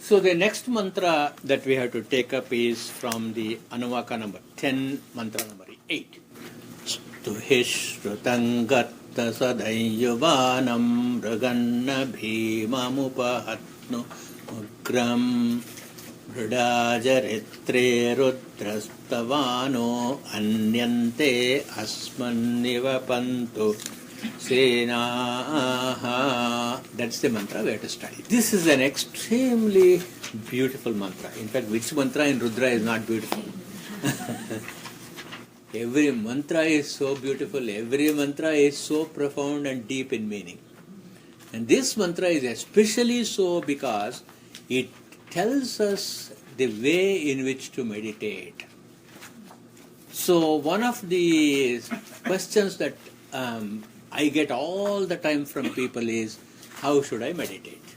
So the next mantra that we have to take up is from the Anuvaka number 10, mantra number 8. Stuhi shrutangatta sadayuvanam raganna bhimamupahatnu ugram Vridajaritre rudrastavano anyante asmannivapantu senaha. That's the mantra we have to study. This is an extremely beautiful mantra. In fact, which mantra in Rudra is not beautiful? Every mantra is so beautiful. Every mantra is so profound and deep in meaning. And this mantra is especially so because it tells us the way in which to meditate. So one of the questions that I get all the time from people is, how should I meditate?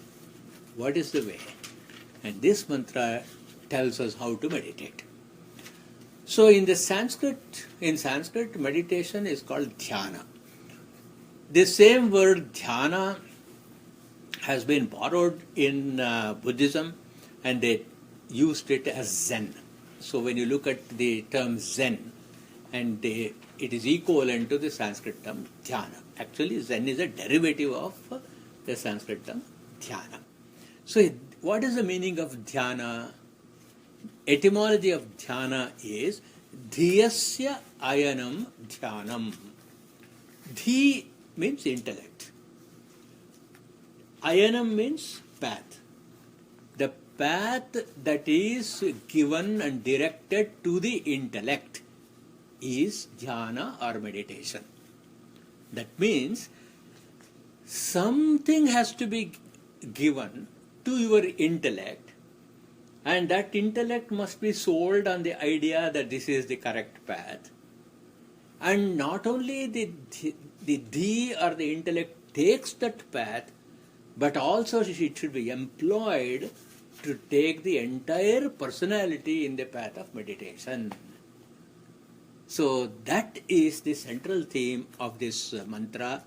What is the way? And this mantra tells us how to meditate. So in Sanskrit, meditation is called dhyana. The same word dhyana has been borrowed in Buddhism, and they used it as Zen. So when you look at the term Zen, and it is equivalent to the Sanskrit term dhyana. Actually, Zen is a derivative of the Sanskrit term dhyana. So what is the meaning of dhyana? Etymology of dhyana is dhiyasya ayanam dhyanam. Dhi means intellect. Ayanam means path. The path that is given and directed to the intellect is dhyana or meditation. That means something has to be given to your intellect, and that intellect must be sold on the idea that this is the correct path. And not only the dhi or the intellect takes that path, but also it should be employed to take the entire personality in the path of meditation. So that is the central theme of this mantra.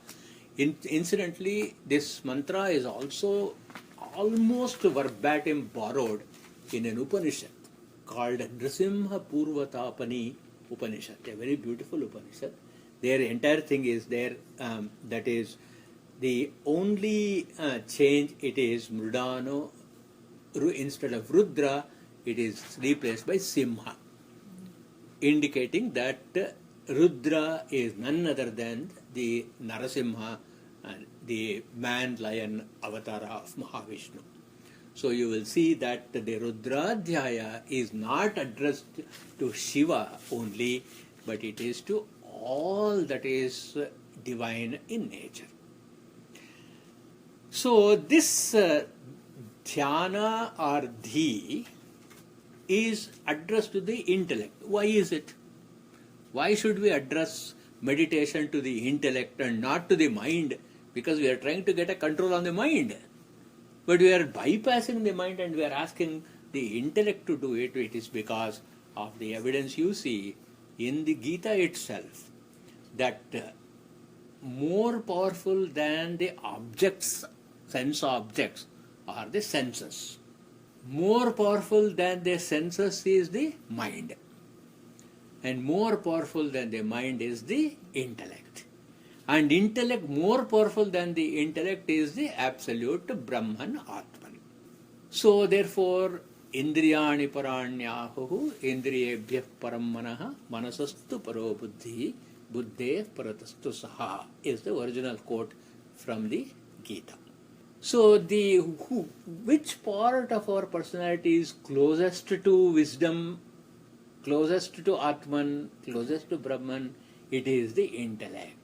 Incidentally, this mantra is also almost verbatim borrowed in an Upanishad called Nrisimha Purvatapani Upanishad, a very beautiful Upanishad. Their entire thing is there, that is the only change, it is Mridano, instead of Rudra, it is replaced by Simha, indicating that Rudra is none other than the Narasimha, the man-lion avatar of Mahavishnu. So you will see that the Rudradhyaya is not addressed to Shiva only, but it is to all that is divine in nature. So this dhyana or dhi is addressed to the intellect. Why is it? Why should we address meditation to the intellect and not to the mind? Because we are trying to get a control on the mind. But we are bypassing the mind and we are asking the intellect to do it. It is because of the evidence you see in the Gita itself, that more powerful than the objects, sense objects, are the senses. More powerful than the senses is the mind. And more powerful than the mind is the intellect. And intellect, more powerful than the intellect, is the absolute Brahman Atman. So therefore, Indriyani paranyahu indriyebhyah param manaha manasastu paro buddhi buddhe paratastu saha is the original quote from the Gita. So which part of our personality is closest to wisdom, closest to Atman, closest to Brahman? It is the intellect.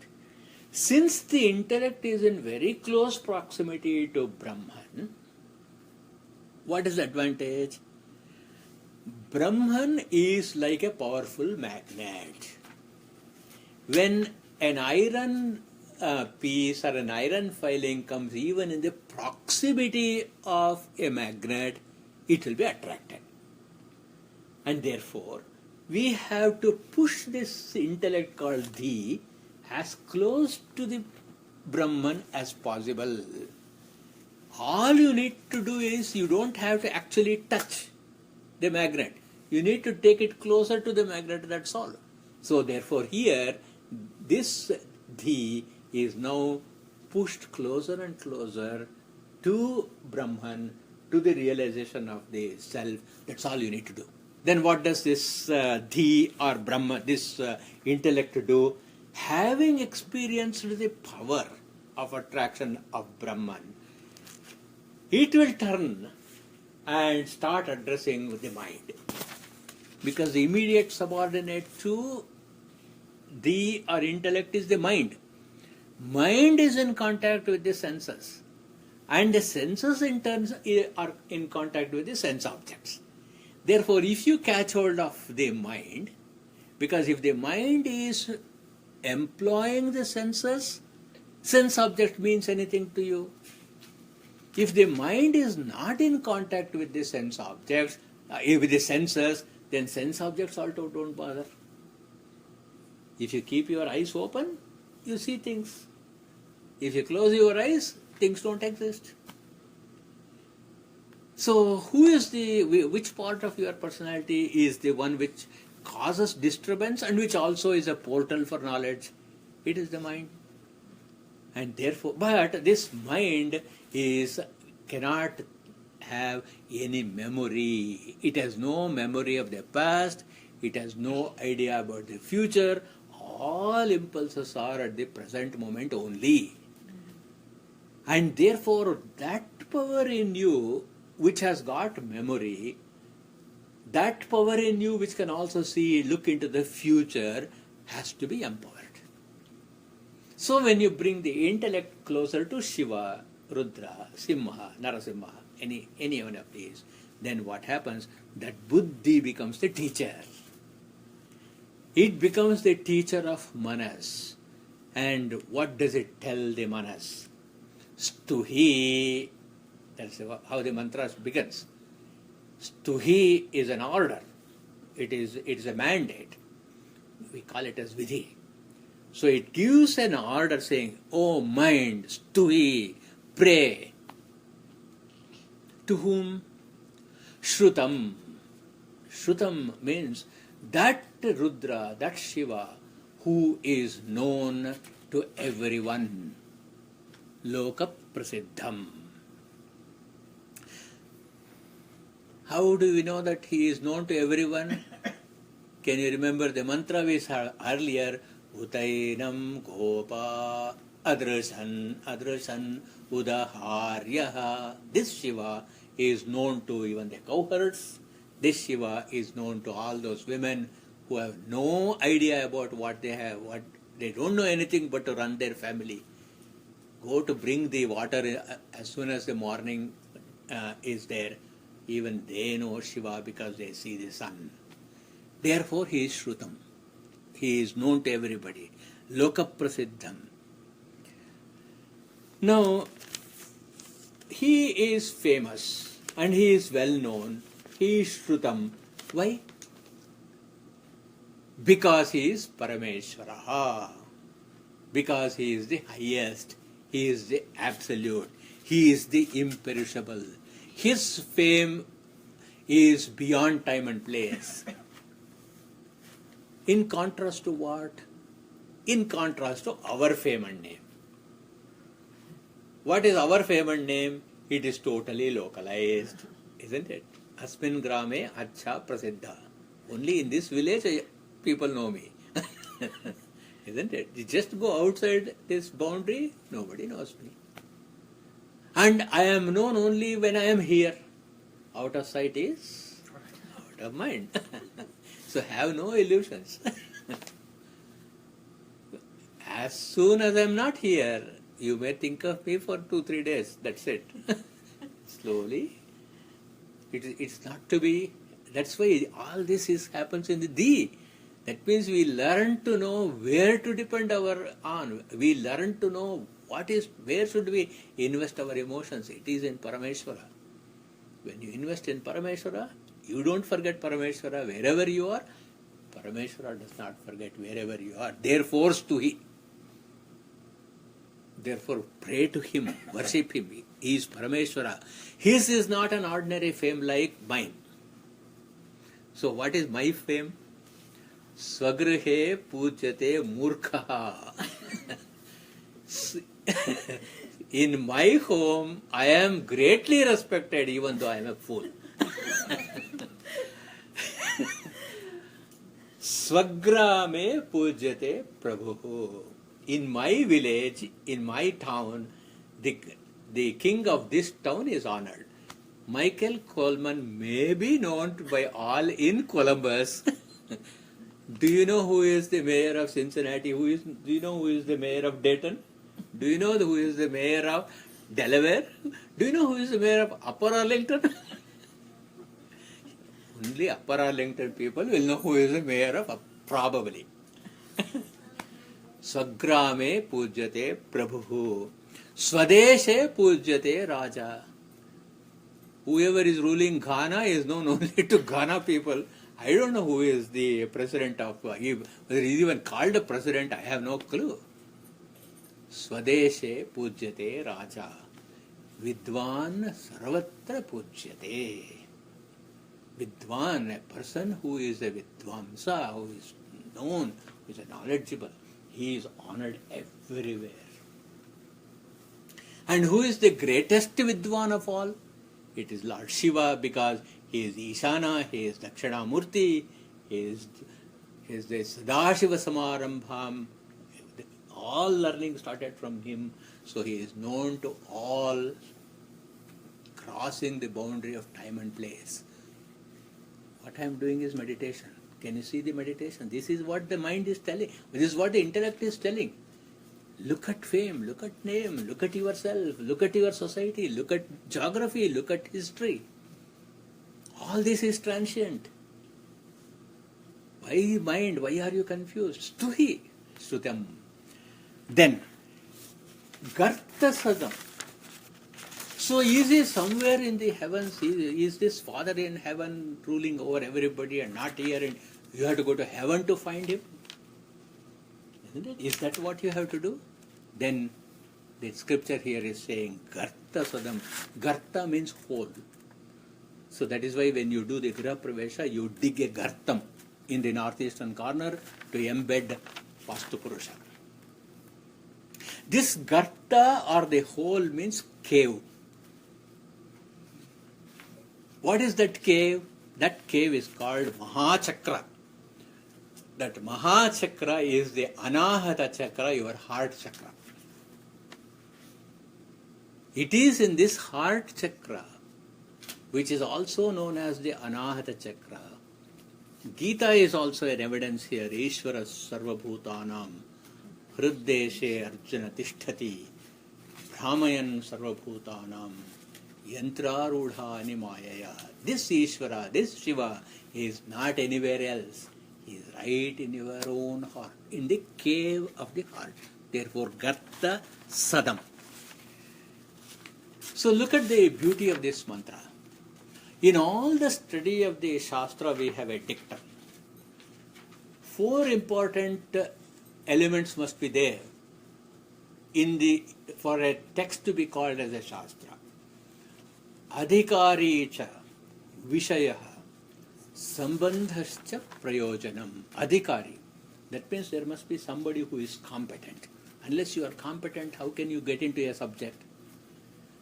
Since the intellect is in very close proximity to Brahman, what is the advantage? Brahman is like a powerful magnet. When an iron piece or an iron filing comes even in the proximity of a magnet, it will be attracted. And therefore, we have to push this intellect called Dhi as close to the Brahman as possible. All you need to do is, you don't have to actually touch the magnet. You need to take it closer to the magnet, that's all. So therefore here, this dhi is now pushed closer and closer to Brahman, to the realization of the self. That's all you need to do. Then what does this dhi or Brahma, this intellect do? Having experienced the power of attraction of Brahman, it will turn and start addressing with the mind. Because the immediate subordinate to the or intellect is the mind. Mind is in contact with the senses, and the senses in turn are in contact with the sense objects. Therefore, if you catch hold of the mind, because if the mind is employing the senses, sense object means anything to you. If the mind is not in contact with the sense objects, with the senses, then sense objects also don't bother. If you keep your eyes open, you see things. If you close your eyes, things don't exist. So, which part of your personality is the one which causes disturbance and which also is a portal for knowledge? It is the mind. And therefore, but this mind cannot have any memory. It has no memory of the past. It has no idea about the future. All impulses are at the present moment only. And therefore, that power in you which has got memory, that power in you which can also look into the future, has to be empowered. So when you bring the intellect closer to Shiva, Rudra, Simha, Narasimha, any one of these, then what happens? That buddhi becomes the teacher. It becomes the teacher of manas. And what does it tell the manas? Stuhi, that's how the mantra begins. Stuhi is an order. It is a mandate. We call it as vidhi. So it gives an order saying, "Oh mind, stuhi, pray." To whom? Shrutam. Shrutam means that Rudra, that Shiva, who is known to everyone. Loka prasiddham. How do we know that he is known to everyone? Can you remember the mantra we saw earlier? Utainam gopa adrasan udaharyaha. This Shiva is known to even the cowherds. This Shiva is known to all those women who have no idea about what they have, they don't know anything but to run their family. Go to bring the water as soon as the morning is there. Even they know Shiva because they see the sun. Therefore, he is Shrutam. He is known to everybody. Loka prasiddham. Now, he is famous and he is well known. He is Shrutam. Why? Because he is Parameshwaraha. Because he is the highest. He is the absolute. He is the imperishable. His fame is beyond time and place. In contrast to what? In contrast to our fame and name. What is our fame and name? It is totally localized, isn't it? Asmin grame acha prasiddha. Only in this village people know me. Isn't it? You just go outside this boundary, nobody knows me. And I am known only when I am here. Out of sight is out of mind. So have no illusions. As soon as I am not here, you may think of me for 2-3 days. That's it. Slowly. It's not to be. That's why all this happens in the Di. That means we learn to know where to depend on. We learn to know where should we invest our emotions. It is in Parameshwara. When you invest in Parameshwara, you don't forget Parameshwara wherever you are. Parameshwara does not forget wherever you are. Therefore, Stuhi. Therefore, pray to him, worship him. He is Parameshwara. His is not an ordinary fame like mine. So, what is my fame? Swagrihe pujyate murkha. In my home, I am greatly respected even though I am a fool. Swagrame pujyate prabhu. In my village, in my town, the king of this town is honored. Michael Coleman may be known by all in Columbus. Do you know who is the mayor of Cincinnati? Do you know who is the mayor of Dayton? Do you know who is the mayor of Delaware? Do you know who is the mayor of Upper Arlington? Only Upper Arlington people will know who is the mayor of probably. Swagrame pujyate prabhu. Swadeshe pujyate raja. Whoever is ruling Ghana is known only to Ghana people. I don't know who is the president of, whether he is even called a president, I have no clue. Swadeshe pujyate raja. Vidwan sarvatra pujyate. Vidwan, a person who is a vidvamsa, who is known, who is knowledgeable, he is honored everywhere. And who is the greatest vidwan of all? It is Lord Shiva, because he is Ishana, he is Dakshinamurti, he is the Sadashiva Samarambham. All learning started from him, so he is known to all, crossing the boundary of time and place. What I am doing is meditation. Can you see the meditation? This is what the mind is telling. This is what the intellect is telling. Look at fame, look at name, look at yourself, look at your society, look at geography, look at history. All this is transient. Why mind? Why are you confused? Stuhi, Shrutam. Then, Garta Sadam. So is he somewhere in the heavens? Is this Father in heaven ruling over everybody and not here, and you have to go to heaven to find him? Isn't it? Is that what you have to do? Then the scripture here is saying Garta Sadam. Garta means hole. So that is why when you do the Griha Pravesha, you dig a Gartam in the northeastern corner to embed Vastu Purusha. This Garta or the hole means cave. What is that cave? That cave is called Maha Chakra. That Maha Chakra is the Anahata Chakra, your heart chakra. It is in this heart chakra, which is also known as the Anahata Chakra. Gita is also an evidence here. Ishvara Sarvabhutanam Hriddeshe Arjuna Tishtati Brahmayan Sarvabhutanam Yantrarudha Animayaya. This Ishvara, this Shiva is not anywhere else. He is right in your own heart, in the cave of the heart. Therefore, Garta Sadam. So look at the beauty of this mantra. In all the study of the Shastra, we have a dictum. 4 important elements must be there for a text to be called as a Shastra. Adhikari cha Vishaya Sambandhascha Prayojanam. Adhikari. That means there must be somebody who is competent. Unless you are competent, how can you get into a subject?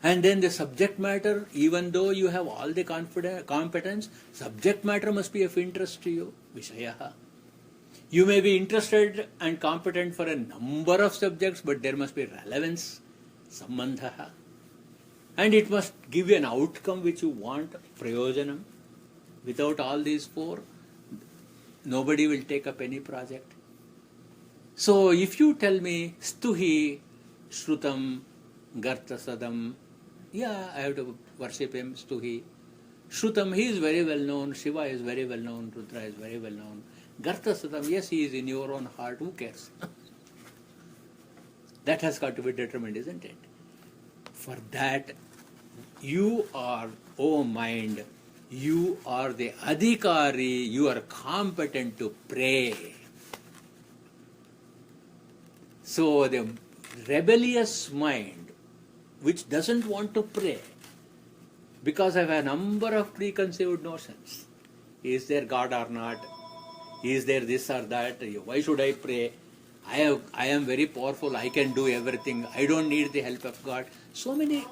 And then the subject matter, even though you have all the competence, subject matter must be of interest to you. Vishayaha. You may be interested and competent for a number of subjects, but there must be relevance, sambandha. And it must give you an outcome which you want, prayojanam. Without all these 4, nobody will take up any project. So if you tell me, Stuhi, Shrutam, Garta Sadam, yeah, I have to worship him, Stuhi. Shrutam, he is very well known, Shiva is very well known, Rudra is very well known. Garta Sadam, yes, he is in your own heart, who cares? That has got to be determined, isn't it? For that, you are, O mind, you are the adhikari, you are competent to pray. So the rebellious mind which doesn't want to pray because of a number of preconceived notions. Is there God or not? Is there this or that? Why should I pray? I am very powerful. I can do everything. I don't need the help of God. So many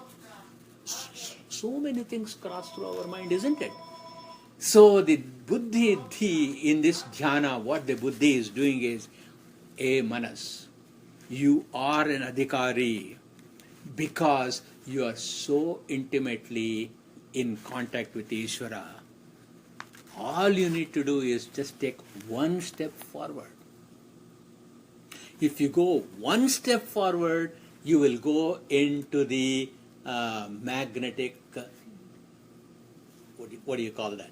things cross through our mind, isn't it? So the buddhi in this dhyana, what the buddhi is doing is, manas, you are an adhikari because you are so intimately in contact with Ishvara. All you need to do is just take one step forward. If you go one step forward, you will go into the magnetic, what do you call that?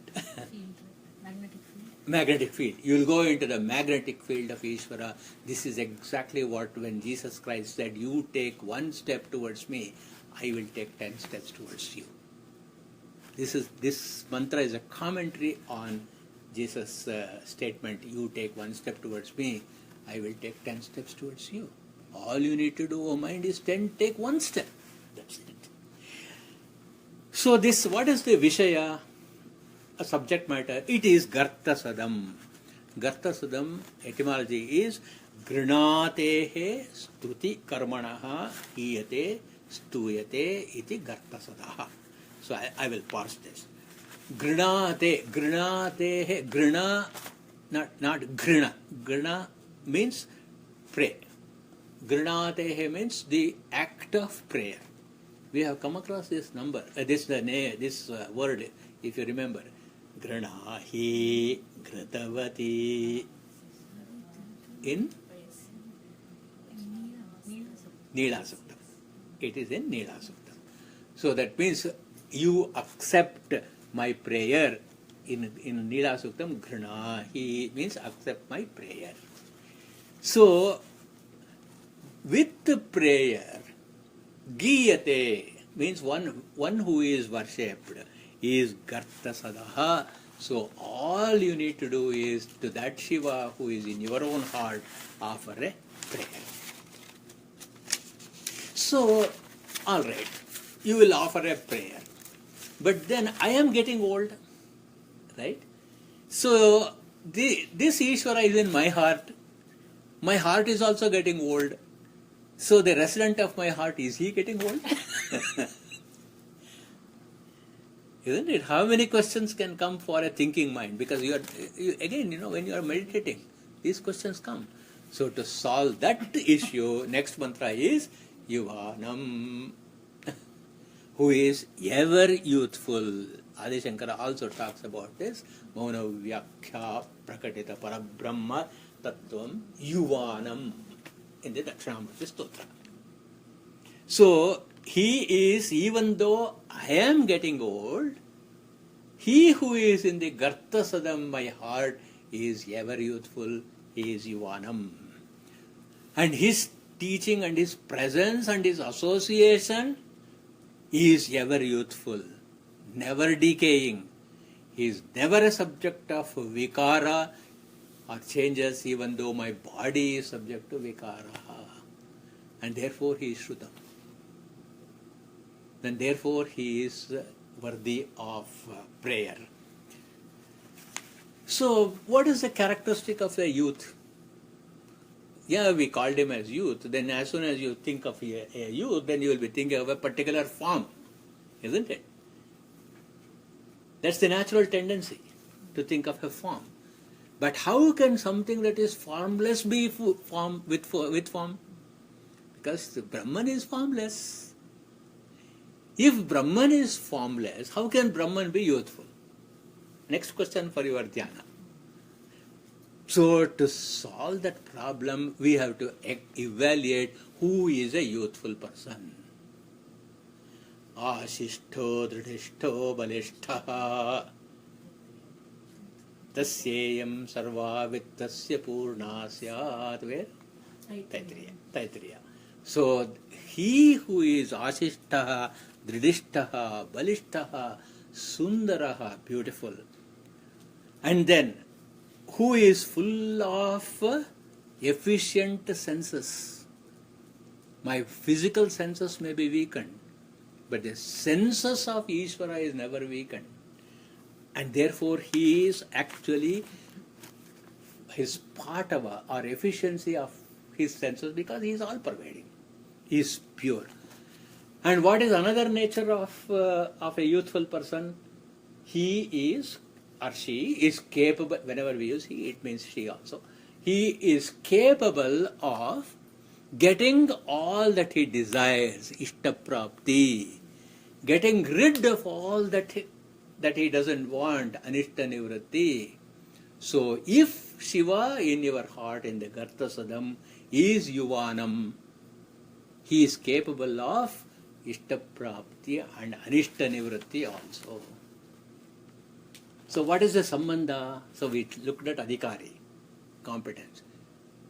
Magnetic field. Magnetic field. You will go into the magnetic field of Ishvara. This is exactly what when Jesus Christ said, you take one step towards me, I will take 10 steps towards you. This mantra is a commentary on Jesus' statement, you take one step towards me, I will take 10 steps towards you. All you need to do, mind, is take one step. That's it. So this, what is the Vishaya, a subject matter? It is Garta Sadam. Garta Sadam, etymology is Grinatehe Stuti Karmanaha Hiyate Stuyate iti Garta Sadaha. So I will parse this. Grinatehe, grina, not grina. Grina means pray. Grinatehe means the act of prayer. We have come across this number, this word, if you remember. Grinahi Gritavati in Nila Suktam. It is in Nila Suktam. So that means you accept my prayer. In Nila Suktam, Grinahi means accept my prayer. So, with the prayer, Giyate means one who is worshipped is Garta Sadaha. So all you need to do is to that Shiva who is in your own heart offer a prayer. So, alright, you will offer a prayer. But then I am getting old, right? So this Ishvara is in my heart. My heart is also getting old. So the resident of my heart, is he getting old? Isn't it? How many questions can come for a thinking mind? Because again, when you are meditating, these questions come. So to solve that issue, next mantra is Yuvanam, who is ever youthful. Adi Shankara also talks about this. Mauna Vyakya Prakatita Parabrahma Tattvam Yuvanam in the Dakshinamurti Stotra. So, he is, even though I am getting old, he who is in the Garta Sadam, my heart, is ever youthful, he is Yuvanam. And his teaching and his presence and his association is ever youthful, never decaying. He is never a subject of vikara or changes, even though my body is subject to vikara. And therefore he is Shrutam. And therefore he is worthy of prayer. So, what is the characteristic of a youth? Yeah, we called him as youth. Then as soon as you think of a youth, then you will be thinking of a particular form. Isn't it? That's the natural tendency, to think of a form. But how can something that is formless be form with form? Because the Brahman is formless. If Brahman is formless, how can Brahman be youthful? Next question for your dhyana. So to solve that problem, we have to evaluate who is a youthful person. Ashishto, Dridishto, Balishtaha. Tasyayam sarva vittasya purna syat. Where? Taittiriya. So he who is Ashishtaha, Dridishtaha, Balishtaha, Sundaraha, beautiful. And then, who is full of efficient senses. My physical senses may be weakened, but the senses of Ishvara is never weakened. And therefore he is actually his patava or efficiency of his senses, because he is all pervading. He is pure. And what is another nature of a youthful person? He is or she is capable, whenever we use he, it means she also. He is capable of getting all that he desires, ishtaprapti, getting rid of all that he doesn't want, anishta nivritti. So if Shiva in your heart, in the Garta Sadam, is Yuvanam, he is capable of ishtaprapti and anishta nivritti also. So what is the sambandha? So we looked at adhikari, competence.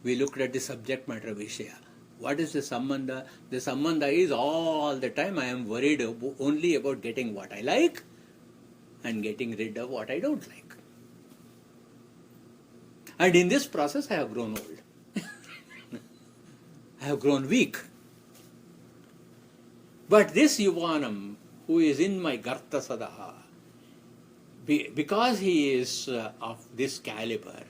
We looked at the subject matter vishaya. What is the sambandha? The sambandha is all the time I am worried only about getting what I like and getting rid of what I don't like. And in this process I have grown old. I have grown weak. But this Yuvanam, who is in my Garta Sadaha, because he is of this caliber,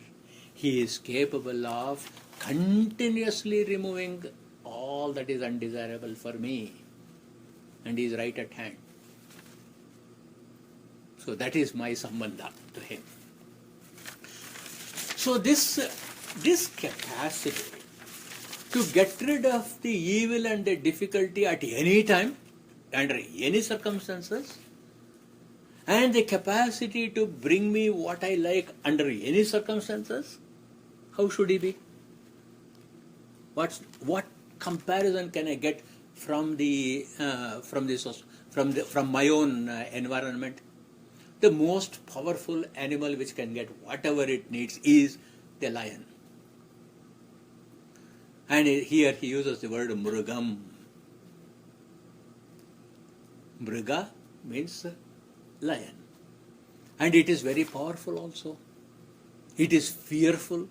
he is capable of continuously removing all that is undesirable for me, and he is right at hand. So that is my sambandha to him. So this capacity to get rid of the evil and the difficulty at any time, under any circumstances, and the capacity to bring me what I like under any circumstances, how should he be? What comparison can I get from my own environment? The most powerful animal which can get whatever it needs is the lion. And here he uses the word mrugam. Mruga means lion. And it is very powerful also. It is fearful.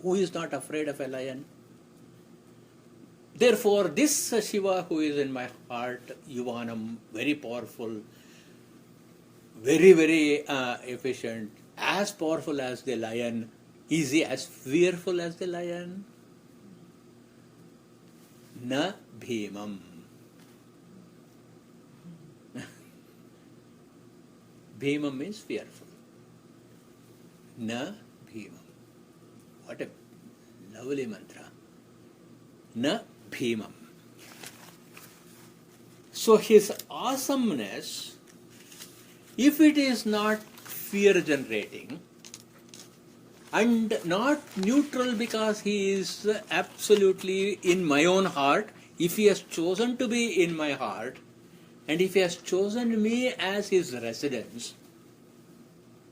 Who is not afraid of a lion? Therefore, this Shiva who is in my heart, Yuvanam, very powerful, very, very efficient, as powerful as the lion. Is he as fearful as the lion? Na bhimam. Bhimam means fearful. Na bhimam. What a lovely mantra. Na bhimam. So his awesomeness, if it is not fear generating and not neutral because he is absolutely in my own heart, if he has chosen to be in my heart, and if he has chosen me as his residence,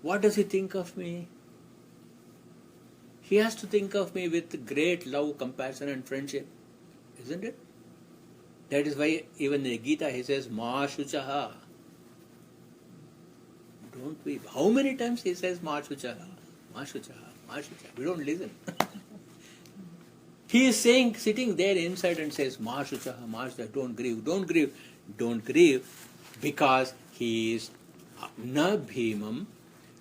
what does he think of me? He has to think of me with great love, compassion and friendship, isn't it? That is why even in the Gita he says, Ma Shuchaha. Don't we? How many times he says Ma Shuchaha? Ma Shuchaha, Ma Shuchaha. We don't listen. He is saying, sitting there inside and says, Ma Shuchaha, Ma Shuchaha, don't grieve, don't grieve. Don't grieve, because he is na bhimam.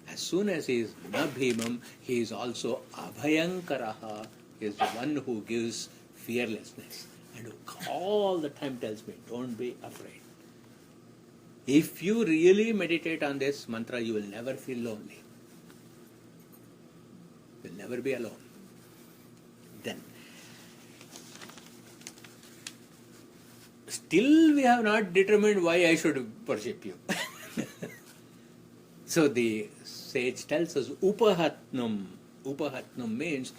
As soon as he is na bhimam, he is also abhayankaraha. He is the one who gives fearlessness and who all the time tells me, don't be afraid. If you really meditate on this mantra, you will never feel lonely. You will never be alone. Then, still we have not determined why I should worship you. So the sage tells us, upahatnam. Upahatnam means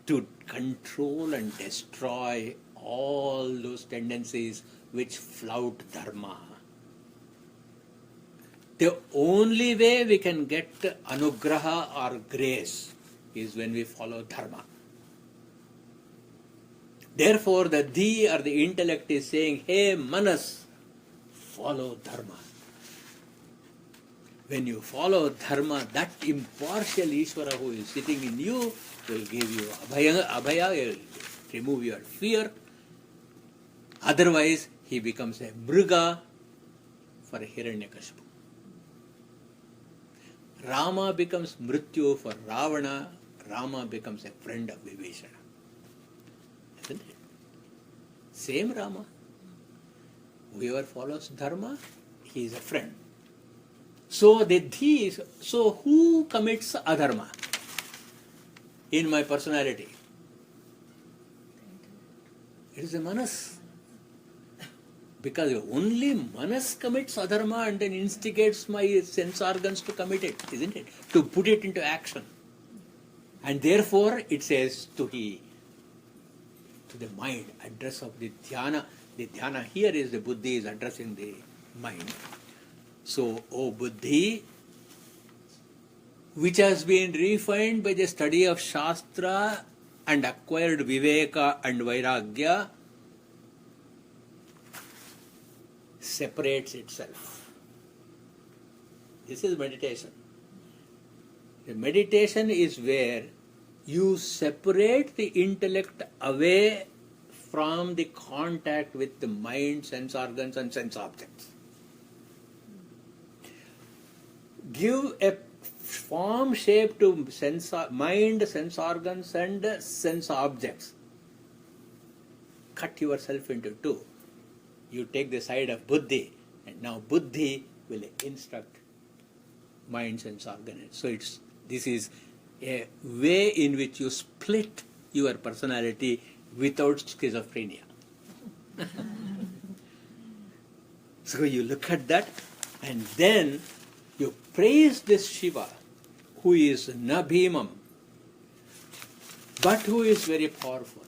to control and destroy all those tendencies which flout dharma. The only way we can get anugraha or grace is when we follow dharma. Therefore, the Di or the intellect is saying, hey Manas, follow dharma. When you follow dharma, that impartial Ishvara who is sitting in you will give you abhaya, will remove your fear, Otherwise, he becomes a mriga for Hiranyakashipu. Rama becomes mrityu for Ravana. Rama becomes a friend of Vibhishana. Isn't it? Same Rama. Whoever follows dharma, he is a friend. So who commits adharma in my personality? It is a manas. Because only manas commits adharma and then instigates my sense organs to commit it, isn't it? To put it into action. And therefore it says to the mind, address of the dhyana. The dhyana here is the buddhi is addressing the mind. So, O buddhi, which has been refined by the study of Shastra and acquired Viveka and Vairagya, separates itself. This is meditation. The meditation is where you separate the intellect away from the contact with the mind, sense organs and sense objects. Give a form shape to mind, sense organs and sense objects. Cut yourself into two. You take the side of buddhi, and now buddhi will instruct mind, sense organ. So this is a way in which you split your personality without schizophrenia. So you look at that, and then you praise this Shiva, who is Nabhimam, but who is very powerful.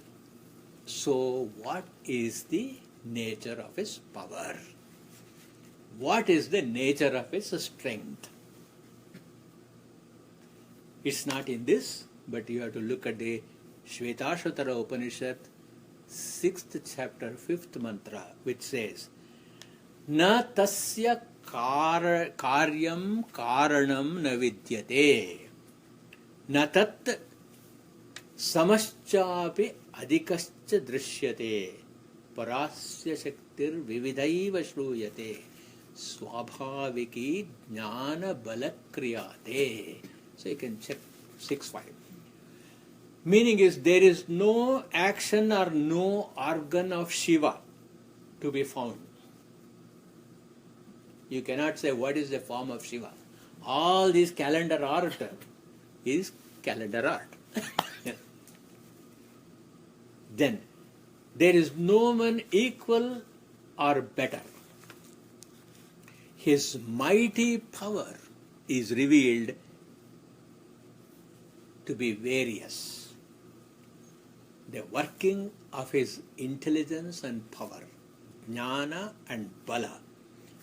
So what is the nature of his power? What is the nature of his strength? It's not in this, but you have to look at the Shvetashvatara Upanishad, 6th chapter, 5th mantra, which says, Na tasya karyam karanam na vidyate, na tat samaschapi adhikascha drishyate, parasya shaktir vividaiva shruyate, swabhaviki jnana balakriyate. So you can check 6.5. Meaning is, there is no action or no organ of Shiva to be found. You cannot say what is the form of Shiva. All this calendar art is calendar art. Then there is no one equal or better. His mighty power is revealed to be various. The working of his intelligence and power, jnana and bala,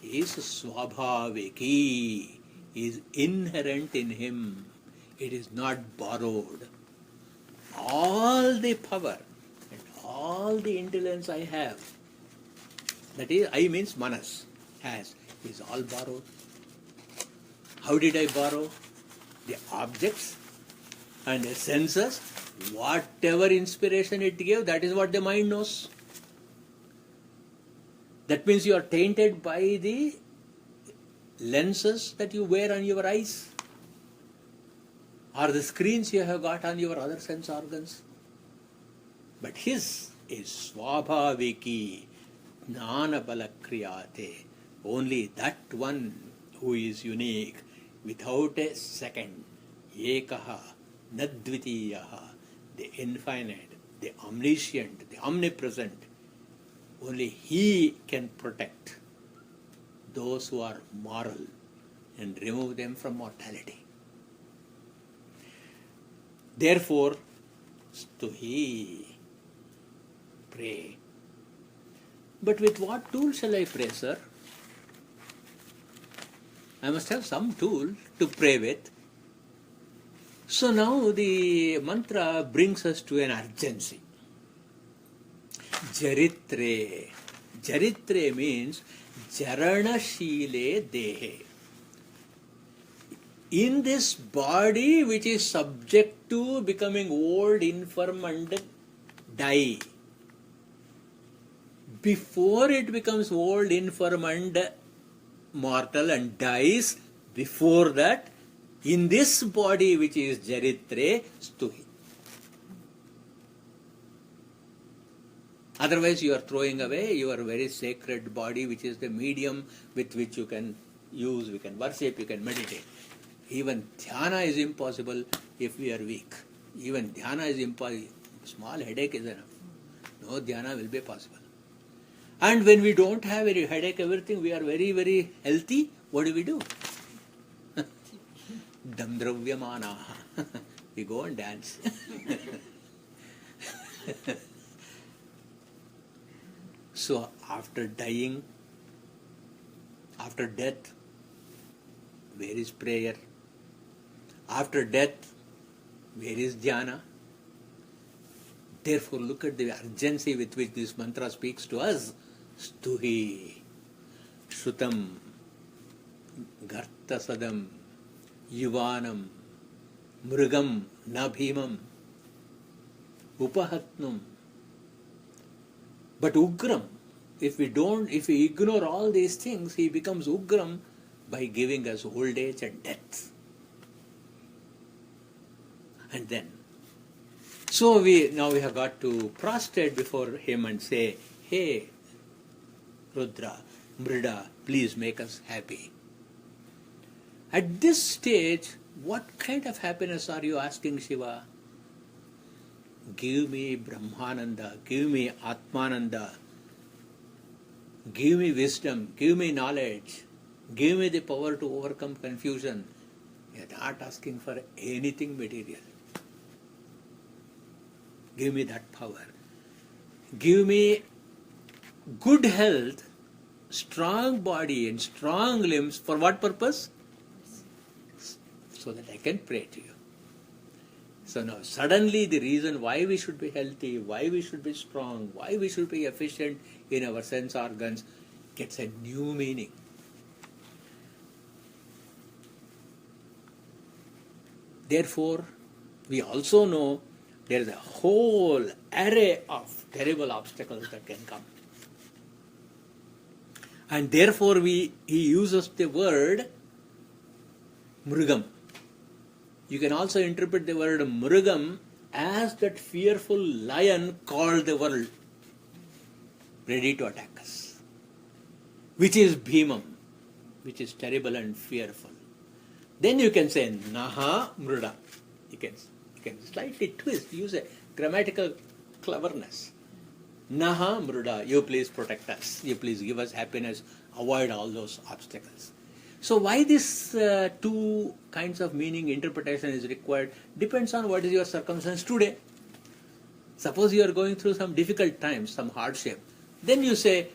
is swabhaviki, is inherent in him. It is not borrowed. All the power and all the intelligence I have, that is, I means manas, has, is all borrowed. How did I borrow? The objects and the senses, whatever inspiration it gave, that is what the mind knows. That means you are tainted by the lenses that you wear on your eyes, or the screens you have got on your other sense organs. But his is swabhaviki, jnana balakriyate. Only that one who is unique, without a second, ekaha, nadvitiyaha, the infinite, the omniscient, the omnipresent. Only he can protect those who are moral and remove them from mortality. Therefore, stuhi, pray. But with what tool shall I pray, sir? I must have some tool to pray with. So now the mantra brings us to an urgency. Jaritre. Jaritre means jarana shile dehe. In this body which is subject to becoming old, infirm and die, before it becomes old, infirm and mortal and dies, before that, in this body which is Jaritre, Stuhi. Otherwise you are throwing away your very sacred body, which is the medium with which you can use, you can worship, you can meditate. Even dhyana is impossible if we are weak. Even dhyana is impossible. Small headache is enough. No dhyana will be possible. And when we don't have any headache, everything, we are very, very healthy, what do? Damdravyamana. We go and dance. So after dying, after death, where is prayer? After death, where is dhyana? Therefore, look at the urgency with which this mantra speaks to us. Stuhi, Shrutam, Gartasadam, Yuvanam, Mrugam, Nabhimam, Upahatnum. But Ugram, if we ignore all these things, he becomes Ugram by giving us old age and death. And then, so now we have got to prostrate before him and say, hey, Rudra, Mrida, please make us happy. At this stage, what kind of happiness are you asking Shiva? Give me Brahmananda, give me Atmananda, give me wisdom, give me knowledge, give me the power to overcome confusion. You are not asking for anything material. Give me that power. Give me good health, strong body and strong limbs. For what purpose? So that I can pray to you. So now suddenly the reason why we should be healthy, why we should be strong, why we should be efficient in our sense organs gets a new meaning. Therefore, we also know there is a whole array of terrible obstacles that can come. And therefore he uses the word Mrugam. You can also interpret the word Mrugam as that fearful lion called the world, ready to attack us, which is Bhimam, which is terrible and fearful. Then you can say Naha Mruda. You can slightly twist, use a grammatical cleverness. Naha Mruda, you please protect us, you please give us happiness, avoid all those obstacles. So why this two kinds of meaning interpretation is required depends on what is your circumstance today. Suppose you are going through some difficult times, some hardship, then you say,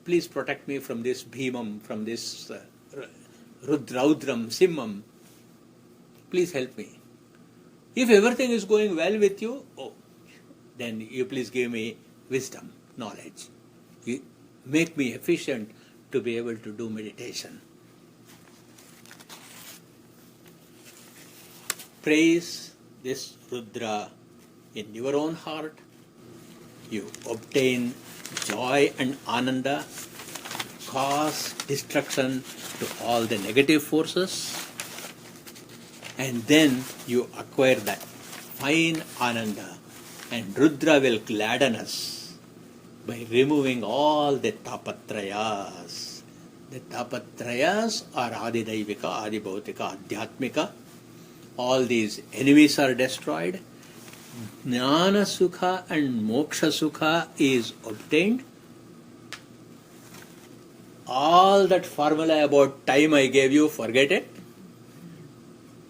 please protect me from this Bhimam, from this Rudraudram, Simmam, please help me. If everything is going well with you, then you please give me wisdom, knowledge. You make me efficient to be able to do meditation. Praise this Rudra in your own heart. You obtain joy and ananda, cause destruction to all the negative forces, and then you acquire that fine ananda, and Rudra will gladden us by removing all the tapatrayas. The tapatrayas are Adidaivika, Adibhautika, Adhyatmika. All these enemies are destroyed. Jnana Sukha and Moksha Sukha is obtained. All that formula about time I gave you, forget it.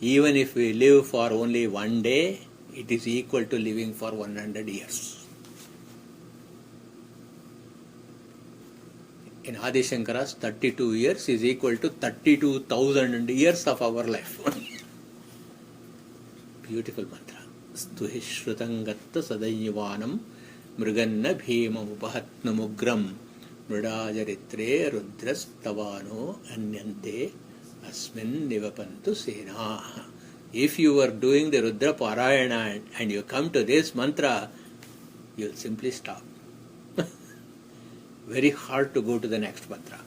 Even if we live for only one day, it is equal to living for 100 years. In Adi Shankara's 32 years is equal to 32,000 years of our life. Beautiful mantra. Stuhi Shrutangatta Sadaivanam Mruganna Bhimam Upahatnamugram Mridajaritre Rudrastavano Anyante Asmin Nivapantu Sena. If you are doing the Rudra Parayana and you come to this mantra, you will simply stop. very hard to go to the next mantra.